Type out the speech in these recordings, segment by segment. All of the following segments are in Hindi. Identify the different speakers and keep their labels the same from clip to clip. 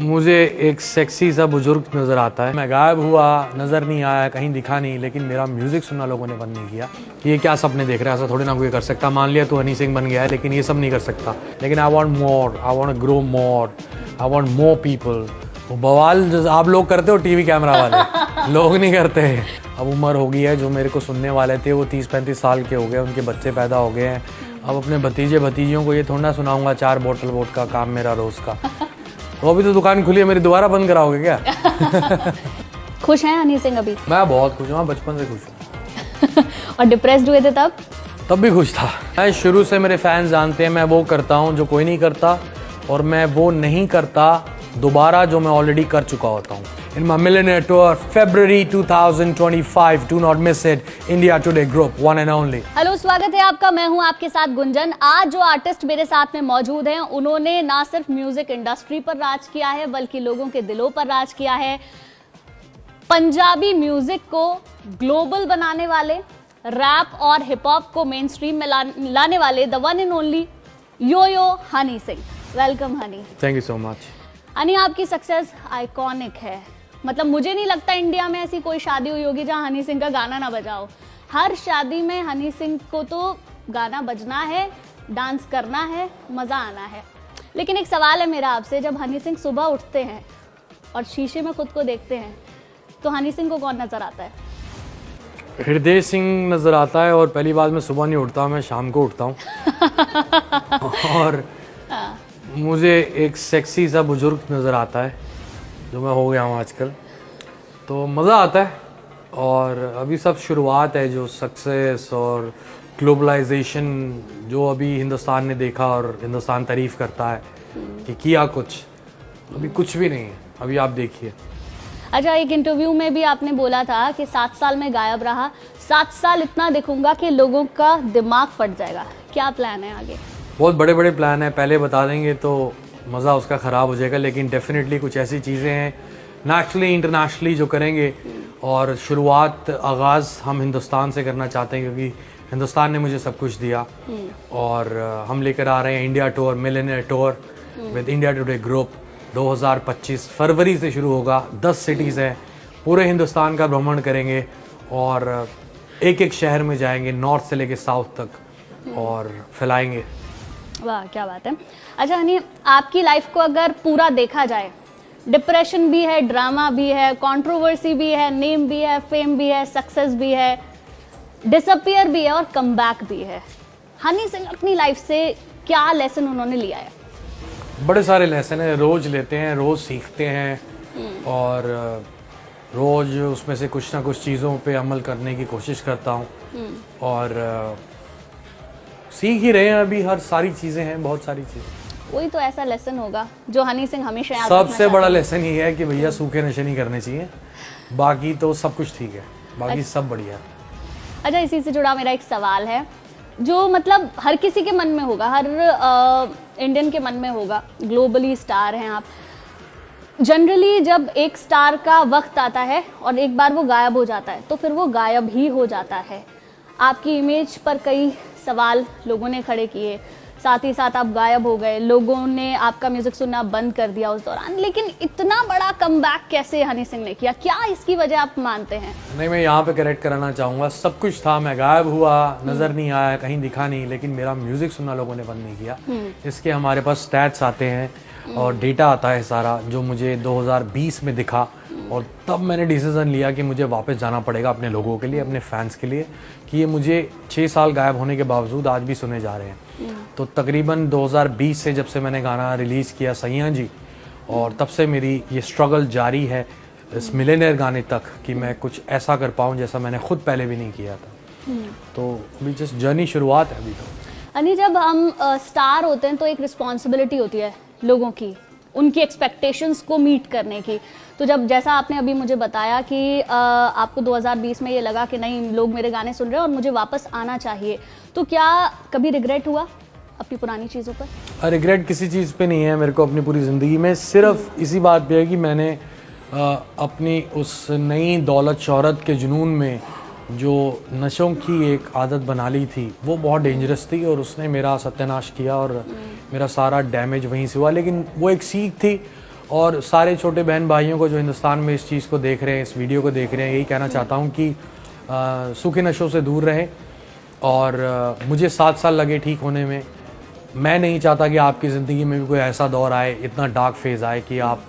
Speaker 1: मुझे एक सेक्सी सा बुजुर्ग नज़र आता है। मैं गायब हुआ, नज़र नहीं आया, कहीं दिखा नहीं, लेकिन मेरा म्यूज़िक सुनना लोगों ने बंद नहीं किया। ये क्या सपने देख रहा है, ऐसा थोड़ी ना कोई कर सकता। मान लिया तो हनी सिंह बन गया है, लेकिन ये सब नहीं कर सकता। लेकिन I want more, I want grow more, I want more people. वो बवाल जो आप लोग करते हो टीवी कैमरा वाले लोग नहीं करते। अब उम्र हो गई है, जो मेरे को सुनने वाले थे वो 30-35 साल के हो गए, उनके बच्चे पैदा हो गए हैं। अब अपने भतीजे भतीजियों को ये थोड़ा ना सुनाऊंगा 4 बोतल वोट का काम मेरा रोज़ का। वो अभी तो दुकान खुली है मेरी, दोबारा बंद कराओगे क्या?
Speaker 2: खुश हैं हनी सिंह अभी?
Speaker 1: मैं बहुत खुश हूँ, बचपन से खुश हूँ।
Speaker 2: और डिप्रेस्ड हुए थे तब
Speaker 1: भी खुश था। मैं शुरू से, मेरे फैंस जानते हैं, मैं वो करता हूँ जो कोई नहीं करता, और मैं वो नहीं करता दोबारा जो मैं ऑलरेडी कर चुका होता हूँ। In my millionaire tour, February 2025, do not miss it. India Today Group, one and only.
Speaker 2: Hello, स्वागत है आपका। मैं हूं आपके साथ गुंजन। आज जो आर्टिस्ट मेरे साथ में मौजूद हैं, उन्होंने ना सिर्फ म्यूजिक इंडस्ट्री पर राज किया है, बल्कि लोगों के दिलों पर राज किया है। पंजाबी म्यूजिक को ग्लोबल बनाने वाले, रैप और हिप हॉप को मेन स्ट्रीम में लाने वाले the one and only yo Honey Singh. Welcome Honey.
Speaker 1: Thank you so much.
Speaker 2: Honey, आपकी सक्सेस आइकॉनिक है। मतलब मुझे नहीं लगता इंडिया में ऐसी कोई शादी हुई होगी जहां हनी सिंह का गाना ना बजा हो। हर शादी में हनी सिंह को तो गाना बजना है, डांस करना है, मज़ा आना है। लेकिन एक सवाल है मेरा आपसे, जब हनी सिंह सुबह उठते हैं और शीशे में खुद को देखते हैं, तो हनी सिंह को कौन नज़र आता है?
Speaker 1: हृदय सिंह नज़र आता है। और पहली बात, मैं सुबह नहीं उठता, मैं शाम को उठता हूँ। और मुझे एक सेक्सी सा बुजुर्ग नज़र आता है, जो मैं हो गया हूँ आजकल, तो मज़ा आता है। और अभी सब शुरुआत है, जो सक्सेस और ग्लोबलाइजेशन जो अभी हिंदुस्तान ने देखा, और हिंदुस्तान तारीफ़ करता है कि किया कुछ, अभी कुछ भी नहीं है। अभी आप देखिए।
Speaker 2: अच्छा, एक इंटरव्यू में भी आपने बोला था कि 7 साल में गायब रहा, 7 साल इतना दिखूंगा कि लोगों का दिमाग फट जाएगा। क्या प्लान है आगे?
Speaker 1: बहुत बड़े बड़े प्लान हैं, पहले बता देंगे तो मज़ा उसका ख़राब हो जाएगा। लेकिन डेफिनेटली कुछ ऐसी चीज़ें हैं नेशनली इंटरनेशनली जो करेंगे। और शुरुआत, आगाज़ हम हिंदुस्तान से करना चाहते हैं, क्योंकि हिंदुस्तान ने मुझे सब कुछ दिया। और हम लेकर आ रहे हैं India tour, millionaire tour with India today group. 2025 फरवरी से शुरू होगा। 10 सिटीज़ हैं, पूरे हिंदुस्तान का भ्रमण करेंगे और एक एक शहर में जाएंगे, नॉर्थ से लेके साउथ तक, और फैलाएंगे।
Speaker 2: वाह, क्या बात है। अच्छा हनी, आपकी लाइफ को अगर पूरा देखा जाए, डिप्रेशन भी है, ड्रामा भी है, कंट्रोवर्सी भी है, नेम भी है, फेम भी है, सक्सेस भी है, डिसअपियर भी है और कमबैक भी है। हनी सिंह अपनी लाइफ से क्या लेसन उन्होंने लिया है?
Speaker 1: बड़े सारे लेसन हैं, रोज़ लेते हैं, रोज़ सीखते हैं, और रोज़ उसमें से कुछ ना कुछ चीज़ों पे अमल करने की कोशिश करता हूँ। और सीख ही रहे हैं अभी, हर सारी चीज़ें हैं, बहुत सारी चीज़ें।
Speaker 2: कोई तो ऐसा लेसन होगा जो हनी सिंह हमेशा याद
Speaker 1: सबसे बड़ा लेसन ये है कि भैया सूखे नशे नहीं करने चाहिए, बाकी तो सब कुछ ठीक है, बाकी सब बढ़िया।
Speaker 2: अच्छा, इसी से जुड़ा मेरा एक सवाल है, जो मतलब हर किसी के मन में होगा, हर इंडियन के मन में होगा। ग्लोबली स्टार हैं आप। जनरली जब एक स्टार का वक्त आता है और एक बार वो गायब हो जाता है, तो फिर वो गायब ही हो जाता है। आपकी इमेज पर कई सवाल लोगों ने खड़े किए, साथ ही साथ आप गायब हो गए, लोगों ने आपका म्यूजिक सुनना बंद कर दिया उस दौरान। लेकिन इतना बड़ा कमबैक कैसे हनी सिंह ने किया? क्या इसकी वजह आप मानते हैं?
Speaker 1: नहीं, मैं यहाँ पे करेक्ट कराना चाहूँगा, सब कुछ था। मैं गायब हुआ, नज़र नहीं आया, कहीं दिखा नहीं, लेकिन मेरा म्यूज़िक सुनना लोगों ने बंद नहीं किया। इसके हमारे पास स्टैट्स आते हैं और डेटा आता है सारा, जो मुझे 2020 में दिखा। और तब मैंने डिसीज़न लिया कि मुझे वापस जाना पड़ेगा अपने लोगों के लिए, अपने फैंस के लिए, कि ये मुझे 6 साल गायब होने के बावजूद आज भी सुने जा रहे हैं। तो तकरीबन 2020 से, जब से मैंने गाना रिलीज़ किया सैया जी, और तब से मेरी ये स्ट्रगल जारी है इस मिलियनेयर गाने तक, कि मैं कुछ ऐसा कर पाऊँ जैसा मैंने खुद पहले भी नहीं किया था। तो अभी जस्ट जर्नी शुरुआत है अभी तो।
Speaker 2: अनी, जब हम स्टार होते हैं तो एक रिस्पॉन्सिबिलिटी होती है लोगों की, उनकी एक्सपेक्टेशंस को मीट करने की। तो जब, जैसा आपने अभी मुझे बताया कि आपको 2020 में ये लगा कि नहीं, लोग मेरे गाने सुन रहे हैं और मुझे वापस आना चाहिए, तो क्या कभी रिग्रेट हुआ अपनी पुरानी चीज़ों पर?
Speaker 1: रिग्रेट किसी चीज़ पे नहीं है मेरे को अपनी पूरी ज़िंदगी में। सिर्फ इसी बात पे है कि मैंने अपनी उस नई दौलत शोहरत के जुनून में जो नशों की एक आदत बना ली थी, वो बहुत डेंजरस थी, और उसने मेरा सत्यानाश किया और मेरा सारा डैमेज वहीं से हुआ। लेकिन वो एक सीख थी, और सारे छोटे बहन भाइयों को जो हिंदुस्तान में इस चीज़ को देख रहे हैं, इस वीडियो को देख रहे हैं, यही कहना चाहता हूँ कि सूखे नशों से दूर रहें। और मुझे 7 साल लगे ठीक होने में। मैं नहीं चाहता कि आपकी ज़िंदगी में भी कोई ऐसा दौर आए, इतना डार्क फेज़ आए कि आप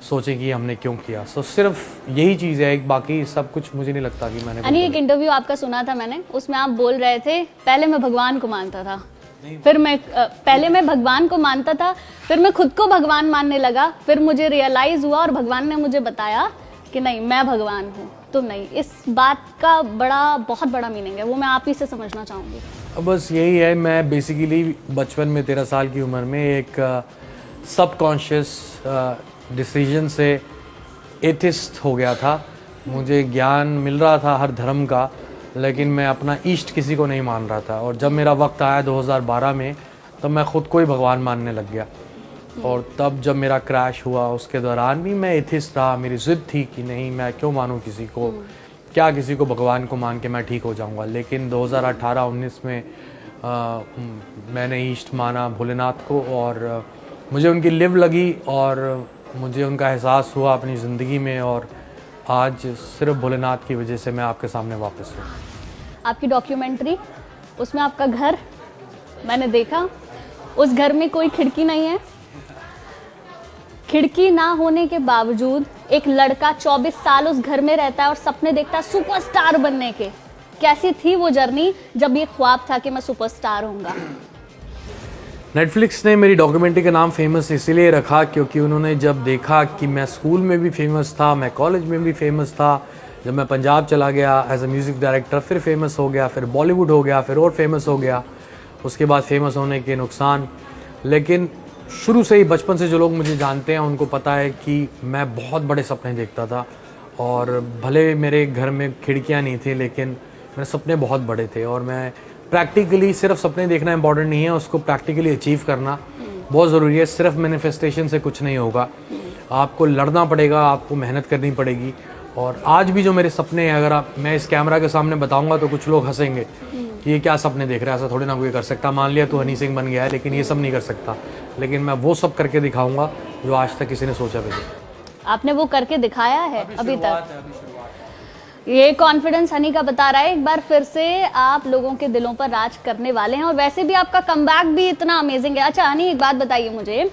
Speaker 1: सोचें कि हमने क्यों किया। सो सिर्फ यही चीज़ है, एक बाकी सब कुछ मुझे नहीं लगता कि मैंने
Speaker 2: एक इंटरव्यू आपका सुना था मैंने, उसमें आप बोल रहे थे पहले मैं भगवान को मानता था, फिर मैं पहले मैं भगवान को मानता था, फिर मैं खुद को भगवान मानने लगा, फिर मुझे रियलाइज़ हुआ और भगवान ने मुझे बताया कि नहीं मैं भगवान हूँ तुम नहीं। इस बात का बहुत बड़ा मीनिंग है, वो मैं आप ही से समझना चाहूँगी।
Speaker 1: बस यही है, मैं बेसिकली बचपन में 13 साल की उम्र में एक सबकॉन्शियस डिसीजन से एथिस्ट हो गया था। मुझे ज्ञान मिल रहा था हर धर्म का, लेकिन मैं अपना ईष्ट किसी को नहीं मान रहा था। और जब मेरा वक्त आया 2012 में, तब मैं ख़ुद को ही भगवान मानने लग गया। और तब जब मेरा क्रैश हुआ उसके दौरान भी मैं एथिस्ट रहा। मेरी ज़िद थी कि नहीं, मैं क्यों मानूं किसी को, क्या किसी को भगवान को मान के मैं ठीक हो जाऊंगा। लेकिन 2018-19 में मैंने ईष्ट माना भोलेनाथ को, और मुझे उनकी लिव लगी और मुझे उनका एहसास हुआ अपनी ज़िंदगी में। और आज सिर्फ भोलेनाथ की वजह से मैं आपके सामने वापस हूँ।
Speaker 2: आपकी डॉक्यूमेंट्री, उसमें आपका घर मैंने देखा, उस घर में कोई खिड़की नहीं है। खिड़की ना होने के बावजूद एक लड़का 24 साल उस घर में रहता है और सपने देखता है सुपरस्टार बनने के। कैसी थी वो जर्नी जब ये ख्वाब था कि मैं सुपरस्टार होऊंगा?
Speaker 1: नेटफ्लिक्स ने मेरी डॉक्यूमेंट्री का नाम फेमस इसीलिए रखा क्योंकि उन्होंने जब देखा कि मैं स्कूल में भी फेमस था, मैं कॉलेज में भी फेमस था, जब मैं पंजाब चला गया एज ए म्यूज़िक डायरेक्टर, फिर फेमस हो गया, फिर बॉलीवुड हो गया, फिर और फेमस हो गया, उसके बाद फेमस होने के नुकसान। लेकिन शुरू से ही, बचपन से जो लोग मुझे जानते हैं उनको पता है कि मैं बहुत बड़े सपने देखता था। और भले मेरे घर में खिड़कियाँ नहीं थी, लेकिन मेरे सपने बहुत बड़े थे। और मैं प्रैक्टिकली, सिर्फ सपने देखना इंपॉर्टेंट नहीं है, उसको प्रैक्टिकली अचीव करना बहुत ज़रूरी है। सिर्फ मैनिफेस्टेशन से कुछ नहीं होगा, आपको लड़ना पड़ेगा, आपको मेहनत करनी पड़ेगी। और आज भी जो मेरे सपने हैं, अगर मैं इस कैमरा के सामने बताऊंगा तो कुछ लोग हंसेंगे कि ये क्या सपने देख रहा है, ऐसा थोड़ी ना कोई कर सकता। मान लिया तू हनी सिंह बन गया है, लेकिन ये सब नहीं कर सकता। लेकिन मैं वो सब करके दिखाऊंगा जो आज तक किसी ने सोचा भी नहीं।
Speaker 2: आपने वो करके दिखाया है अभी तक। ये कॉन्फिडेंस हनी का बता रहा है। एक बार फिर से आप लोगों के दिलों पर राज करने वाले हैं, और वैसे भी आपका कमबैक भी इतना अमेजिंग है। अच्छा हनी, एक बात बताइए मुझे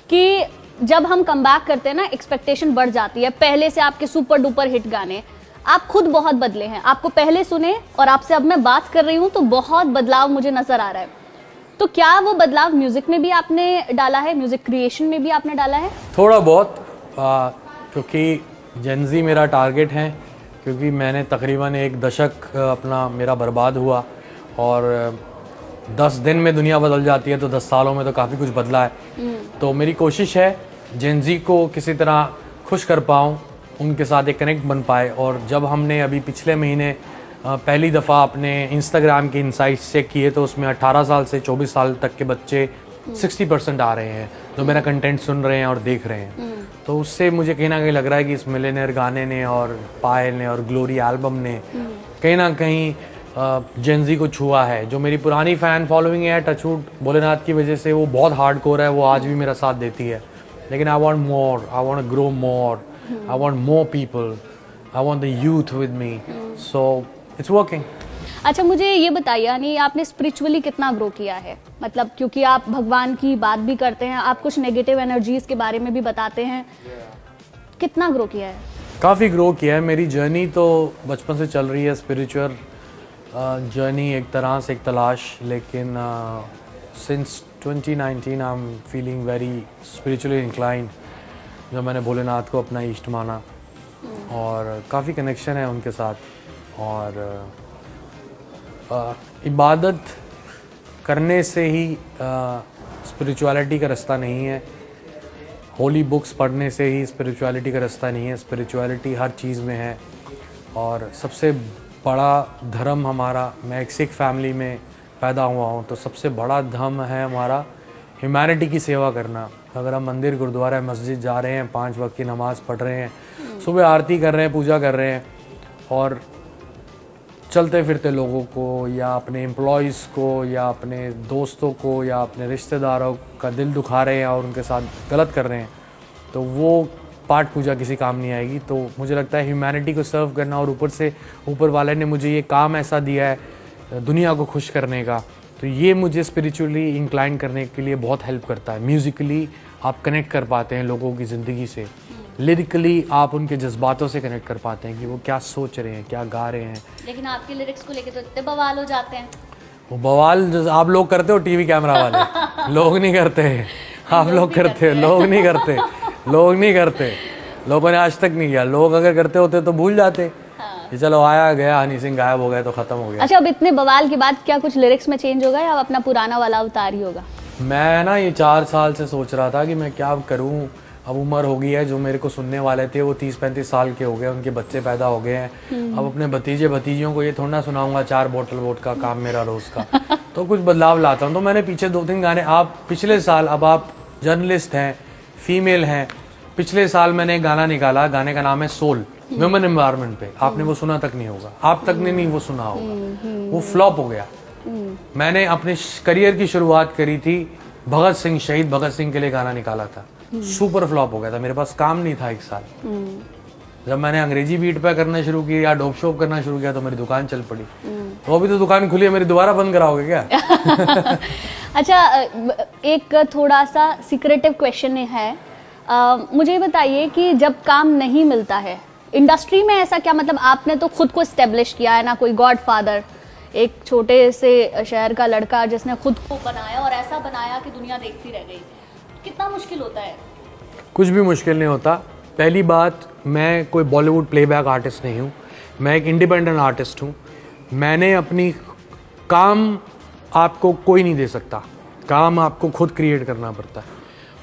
Speaker 2: कि जब हम कमबैक करते हैं ना, एक्सपेक्टेशन बढ़ जाती है। पहले से आपके सुपर डुपर हिट गाने, आप खुद बहुत बदले हैं। आपको पहले सुने और आपसे अब मैं बात कर रही हूँ तो बहुत बदलाव मुझे नजर आ रहा है। तो क्या वो बदलाव म्यूजिक में भी आपने डाला है, म्यूजिक क्रिएशन में भी आपने डाला है?
Speaker 1: थोड़ा बहुत, क्योंकि जेनजी मेरा टारगेट है, क्योंकि मैंने तकरीबन 1 दशक अपना मेरा बर्बाद हुआ। और 10 दिन में दुनिया बदल जाती है, तो 10 सालों में तो काफ़ी कुछ बदला है। तो मेरी कोशिश है जेनजी को किसी तरह खुश कर पाऊँ, उनके साथ एक कनेक्ट बन पाए। और जब हमने अभी पिछले महीने पहली दफ़ा अपने इंस्टाग्राम के इनसाइट्स चेक किए, तो उसमें 18 साल से 24 साल तक के बच्चे 60% आ रहे हैं जो मेरा कंटेंट सुन रहे हैं और देख रहे हैं। तो उससे मुझे कहीं ना कहीं लग रहा है कि इस मिलियनेयर गाने ने और पायल ने और ग्लोरी एल्बम ने कहीं ना कहीं जेनजी को छुआ है। जो मेरी पुरानी फ़ैन फॉलोइंग है, टचवुड भोलेनाथ की वजह से, वो बहुत हार्डकोर है, वो आज भी मेरा साथ देती है। लेकिन I want more, I want to grow more, I want more people, I want the youth with me, so it's working.
Speaker 2: अच्छा मुझे ये बताइए यानी आपने स्पिरिचुअली कितना ग्रो किया है? मतलब क्योंकि आप भगवान की बात भी करते हैं, आप कुछ नेगेटिव एनर्जीज के बारे में भी बताते हैं, कितना ग्रो किया है?
Speaker 1: काफ़ी ग्रो किया है। मेरी जर्नी तो बचपन से चल रही है, स्पिरिचुअल जर्नी, एक तरह से एक तलाश। लेकिन since 2019 I am feeling very spiritually inclined, जब मैंने भोलेनाथ को अपना इष्ट माना, और काफ़ी कनेक्शन है उनके साथ। और इबादत करने से ही स्पिरिचुअलिटी का रास्ता नहीं है, होली बुक्स पढ़ने से ही स्पिरिचुअलिटी का रास्ता नहीं है। स्पिरिचुअलिटी हर चीज़ में है। और सबसे बड़ा धर्म हमारा, मैं एक सिख फैमिली में पैदा हुआ हूँ, तो सबसे बड़ा धर्म है हमारा ह्यूमैनिटी की सेवा करना। अगर हम मंदिर, गुरुद्वारा, मस्जिद जा रहे हैं, 5 वक्त की नमाज़ पढ़ रहे हैं, सुबह आरती कर रहे हैं, पूजा कर रहे हैं, और चलते फिरते लोगों को या अपने एम्प्लॉयज़ को या अपने दोस्तों को या अपने रिश्तेदारों का दिल दुखा रहे हैं और उनके साथ गलत कर रहे हैं, तो वो पाठ पूजा किसी काम नहीं आएगी। तो मुझे लगता है ह्यूमैनिटी को सर्व करना, और ऊपर से ऊपर वाले ने मुझे ये काम ऐसा दिया है दुनिया को खुश करने का, तो ये मुझे स्पिरिचुअली इंक्लाइन करने के लिए बहुत हेल्प करता है। म्यूज़िकली आप कनेक्ट कर पाते हैं लोगों की ज़िंदगी से, लिरिकली आप उनके जज्बातों से कनेक्ट कर पाते हैं कि वो क्या सोच रहे हैं, क्या गा रहे हैं।
Speaker 2: लेकिन आपके लिरिक्स को लेके तो इतने बवाल हो जाते हैं।
Speaker 1: वो बवाल जो आप लोग करते हो टीवी कैमरा वाले, लोग नहीं करते हैं। आप लोग करते हो, लोग नहीं करते, लोग नहीं करते, लोगों ने आज तक नहीं किया। लोग अगर करते होते तो भूल जाते कि चलो आया गया हनी सिंह गायब हो गए तो खत्म हो गया।
Speaker 2: अच्छा, अब इतने बवाल के बाद क्या कुछ लिरिक्स में चेंज होगा या अब अपना पुराना वाला अवतार ही होगा?
Speaker 1: मैं ना ये 4 साल से सोच रहा था कि मैं क्या करूं। अब उम्र हो गई है, जो मेरे को सुनने वाले थे वो 30-35 साल के हो गए, उनके बच्चे पैदा हो गए हैं। अब अपने भतीजे भतीजियों को ये थोड़ा ना सुनाऊंगा 4 बोतल वोट का काम मेरा रोज का। तो कुछ बदलाव लाता हूँ। तो मैंने पीछे 2-3 गाने, आप पिछले साल, अब आप जर्नलिस्ट हैं, फीमेल हैं, पिछले साल मैंने एक गाना निकाला, गाने का नाम है सोल, वुमेन एनवायरनमेंट पे। आपने वो सुना तक नहीं होगा, आप तक ने नहीं वो सुना होगा, वो फ्लॉप हो गया। मैंने अपने करियर की शुरुआत करी थी भगत सिंह, शहीद भगत सिंह के लिए गाना निकाला था, सुपर फ्लॉप हो गया था। मेरे पास काम नहीं था 1 साल। जब मैंने अंग्रेजी बीट पे करना शुरू किया या डोप शोप करना शुरू किया तो मेरी दुकान चल पड़ी। तो अभी तो दुकान खुली है, मेरी दोबारा बंद कराओगे क्या?
Speaker 2: अच्छा, एक थोड़ा सा सीक्रेटिव क्वेश्चन है, मुझे बताइए कि जब काम नहीं मिलता है इंडस्ट्री में, ऐसा क्या मतलब आपने तो खुद को एस्टेब्लिश किया है ना, कोई गॉडफादर, एक छोटे से शहर का लड़का जिसने खुद को बनाया और ऐसा बनाया कि दुनिया देखती रह गई, कितना मुश्किल होता है?
Speaker 1: कुछ भी मुश्किल नहीं होता। पहली बात, मैं कोई बॉलीवुड प्लेबैक आर्टिस्ट नहीं हूँ, मैं एक इंडिपेंडेंट आर्टिस्ट हूँ। मैंने अपनी काम आपको कोई नहीं दे सकता, काम आपको खुद क्रिएट करना पड़ता है।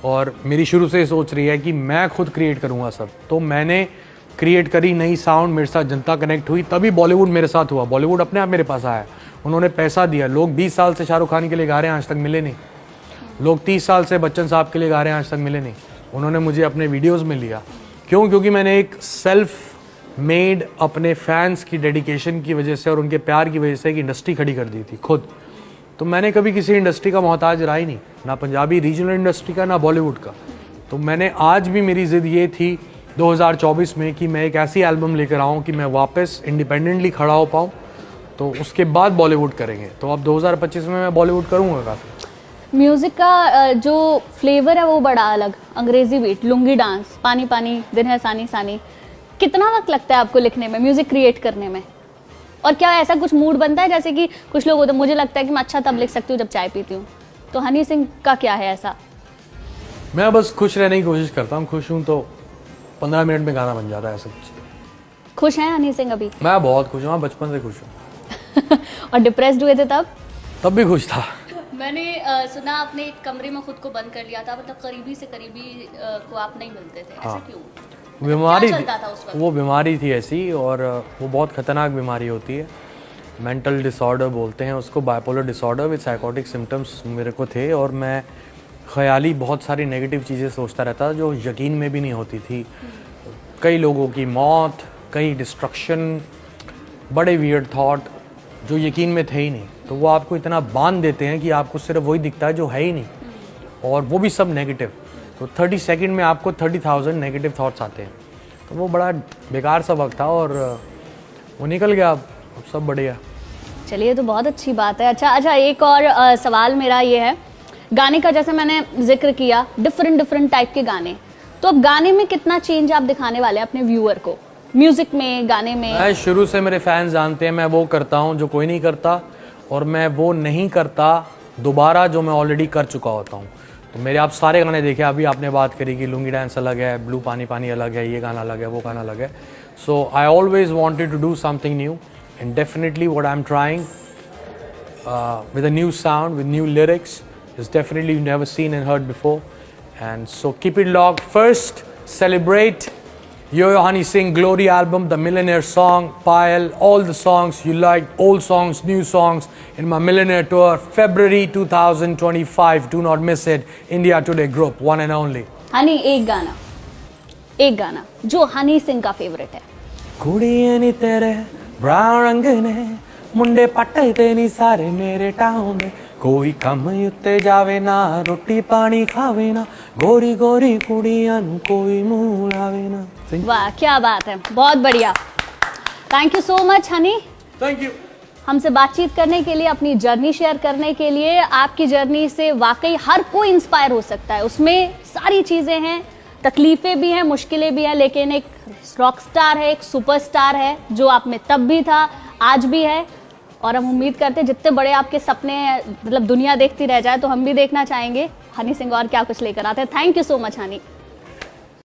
Speaker 1: और मेरी शुरू से सोच रही है कि मैं खुद क्रिएट करूँगा सब। तो मैंने क्रिएट करी नई साउंड, मेरे साथ जनता कनेक्ट हुई, तभी बॉलीवुड मेरे साथ हुआ। बॉलीवुड अपने आप मेरे पास आया, उन्होंने पैसा दिया। लोग 20 साल से शाहरुख खान के लिए गा रहे हैं, आज तक मिले नहीं। लोग 30 साल से बच्चन साहब के लिए गा रहे हैं, आज तक मिले नहीं। उन्होंने मुझे अपने वीडियोस में लिया। क्यों? क्योंकि मैंने एक सेल्फ मेड, अपने फैंस की डेडिकेशन की वजह से और उनके प्यार की वजह से एक इंडस्ट्री खड़ी कर दी थी खुद। तो मैंने कभी किसी इंडस्ट्री का मोहताज रहा ही नहीं, ना पंजाबी रीजनल इंडस्ट्री का, ना बॉलीवुड का। तो मैंने, आज भी मेरी ज़िद ये थी 2024 में कि मैं एक ऐसी एल्बम लेकर आऊँ कि मैं वापस इंडिपेंडेंटली खड़ा हो पाऊँ, तो उसके बाद बॉलीवुड करेंगे। तो अब 2025 में मैं बॉलीवुड करूँगा काफ़ी।
Speaker 2: म्यूजिक का जो फ्लेवर है वो बड़ा अलग, अंग्रेजी बीट, लुंगी डांस, पानी पानी, दिन है सानी सानी। कितना वक्त लगता है आपको लिखने में, म्यूजिक क्रिएट करने में? और क्या ऐसा कुछ मूड बनता है, जैसे कि कुछ लोग होते हैं, मुझे लगता है कि मैं अच्छा तब लिख सकती हूँ जब चाय पीती हूँ, तो हनी सिंह का क्या है ऐसा?
Speaker 1: मैं बस खुश रहने की कोशिश करता हूँ। खुश हूँ तो 15 मिनट में गाना बन जाता है सब कुछ।
Speaker 2: खुश हैं हनी सिंह अभी?
Speaker 1: मैं बहुत खुश हूँ, बचपन से खुश हूँ।
Speaker 2: और डिप्रेस्ड हुए थे तब
Speaker 1: भी खुश था।
Speaker 2: मैंने सुना आपने एक कमरे में खुद को बंद कर लिया था, मतलब करीबी से करीबी को आप नहीं मिलते थे, ऐसा क्यों?
Speaker 1: बीमारी
Speaker 2: क्या चलता था उस वक्त?
Speaker 1: वो बीमारी थी ऐसी, और वो बहुत खतरनाक बीमारी होती है। मेंटल डिसऑर्डर बोलते हैं उसको, bipolar disorder with psychotic symptoms मेरे को थे। और मैं ख्याली बहुत सारी नेगेटिव चीज़ें सोचता रहता जो यकीन में भी नहीं होती थी। कई लोगों की मौत, कई डिस्ट्रक्शन, बड़े वियर्ड थॉट जो यकीन में थे ही नहीं। तो वो आपको इतना बांध देते हैं कि आपको सिर्फ वही दिखता है जो है ही नहीं, और वो भी सब नेगेटिव। तो 30 सेकंड में आपको 30,000 नेगेटिव थॉट्स आते हैं। तो वो बड़ा बेकार सा वक्त था, और वो निकल गया, अब सब बढ़िया।
Speaker 2: चलिए, तो बहुत अच्छी बात है। अच्छा, एक और सवाल मेरा ये है, गाने का जैसे मैंने जिक्र किया, डिफरेंट टाइप के गाने, तो अब गाने में कितना चेंज आप दिखाने वाले हैं अपने व्यूअर को, म्यूजिक में, गाने में?
Speaker 1: मैं शुरू से, मेरे फैंस जानते हैं, मैं वो करता हूँ जो कोई नहीं करता, और मैं वो नहीं करता दोबारा जो मैं ऑलरेडी कर चुका होता हूँ। तो मेरे आप सारे गाने देखे, अभी आपने बात करी कि लुंगी डांस अलग है, ब्लू पानी पानी अलग है, ये गाना अलग है, वो गाना अलग है। So I always wanted to do something new, and definitely what I am trying with a new sound, with new lyrics, is definitely you've never seen and heard before. And so keep it locked. First, celebrate Yo-Yo Honey Singh Glory album, the Millionaire song, Pile, all the songs you like, old songs, new songs, in my Millionaire tour, February 2025. Do not miss it. India Today Group, one and only.
Speaker 2: Honey, एक गाना जो हनी सिंह का फेवरेट है।
Speaker 1: कुड़िए नी तेरे ब्राउन रंग ने, मुंडे पट्टे ते नी सारे मेरे टाउन में, कोई कम उत्ते जावे ना, रोटी पानी खावे ना, गोरी गोरी कुड़ियां नू कोई मुंह लावे ना।
Speaker 2: वाह क्या बात है, बहुत बढ़िया। Thank you so much Honey,
Speaker 1: thank you.
Speaker 2: हमसे बातचीत करने के लिए, अपनी जर्नी शेयर करने के लिए। आपकी जर्नी से वाकई हर कोई इंस्पायर हो सकता है, उसमें सारी चीज़ें हैं, तकलीफ़ें भी हैं, मुश्किलें भी हैं, लेकिन एक रॉक स्टार है, एक सुपरस्टार है जो आप में तब भी था, आज भी है। और हम उम्मीद करते हैं जितने बड़े आपके सपने हैं, मतलब दुनिया देखती रह जाए, तो हम भी देखना चाहेंगे हनी सिंह और क्या कुछ लेकर आते हैं। Thank you so much Honey.